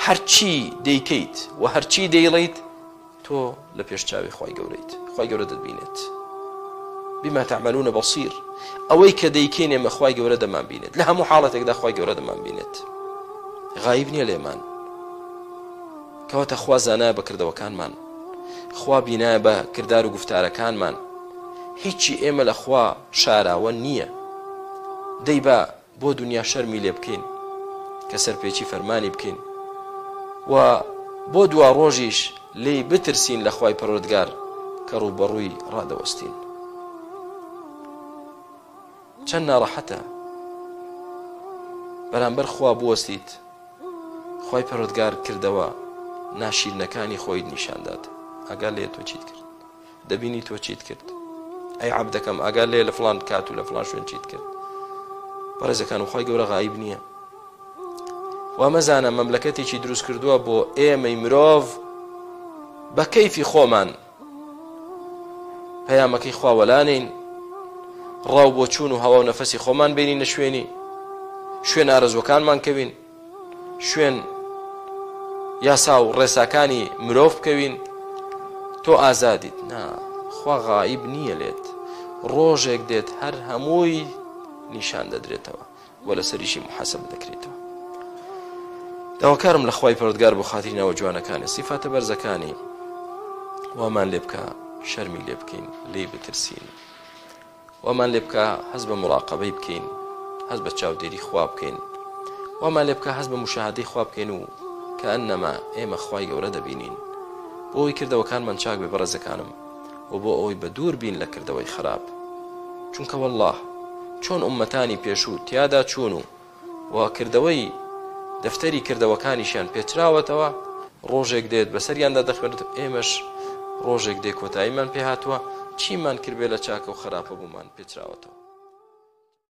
هەرچی دەیکەیت و هەرچی دەیڵێیت تۆ لە پێشچاوی خی گەورەیت، خی گەورە دەتبینێت. بما تعملون بەصیر، ئەوەی کە دەیکەین ئێمە خی گەورە دەمان بینێت، لە هەموو حاڵەتێکدا خی گەورە دەمان بینێت، غایب نییە لێمان. کەواتە خوا زانایە بە کردەوەکانمان، خوا بینایە بە کردار و گفتارەکانمان، هیچی ئێمە لە خوا شاراوە نییە. دەی بە بۆ دنیا شەرمی لێ بکەین کە سەرپێچی فەرمانی بکەین و بۆ دوا ڕۆژیش لێی بترسین لە خوای پەروەردگار کە ڕووبەڕووی ڕادەوەستین. چەند ناڕەحەتە بەرامبەر خوا بوەستیت، خوای پەروەردگار کردەوە ناشیرنەکانی خۆی نیشاندات. ئەگەر لێ تۆ چیت کرد، دەبینی تۆ چیت کرد، ئەی عەبدەکەم ئەگەر لێ لە فڵان کات و لە فڵان شوێن چیت کرد. بەڕێزەکان و خی گەورە غایب نییە. وا مەزانە مەملەکەتێکی دروست کردووە بۆ ئێمەی مرۆڤ بە کەیفی خۆمان پەیامەکەی خواوەلانین، ڕاو بۆ چوون و هەوا و نەفەسی خۆمان بینینە شوێنی، شوێن ئارەزوەکانمان کەوین، شوێن یاسا و ڕێساکانی مرۆڤ بکەوین. تۆ ئازادیت. نا، خوا غایب نییە لێت. ڕۆژێک دێت هەر هەمووی نیشان دەدرێتەوە و لەسەریشی محاسەب دەکرێتەوە. داواکارم لە خوای پەروەردگار بۆ خاتری ناوە جوانەکانی سیفاتە بەرزەکانی وامان لێ بکە، شەرمی لێ بکەین، لێی بترسین، وامان لێ بکە هەز بە مراقەبەی بکەین، هەز بە چاودێری خوا بکەین، وامان لێ بکە هەز بە مشاهدەی خوا بکەین و کە ئەنەما ئێمە خوای گەورە دەبینین. بۆ ئەوی کردەوەکانمان چاک بێ بەڕێزەکانم و بۆ ئەوەی بە دوور بین لە کردەوەی خراپ. چونکە والله چۆن ئومەتانی پێشوو تیادا چوون و کردەوەی دەفتەری کردەوەکانیشیان پێچراوەتەوە، ڕۆژێک دێت بەسەریاندا دەخوێنێت. ئێمەش ڕۆژێک دێ کۆتاییمان پێ هاتووە، چیمان کردبێ لە چاکە و خراپە بوومان پێچراوەتەوە.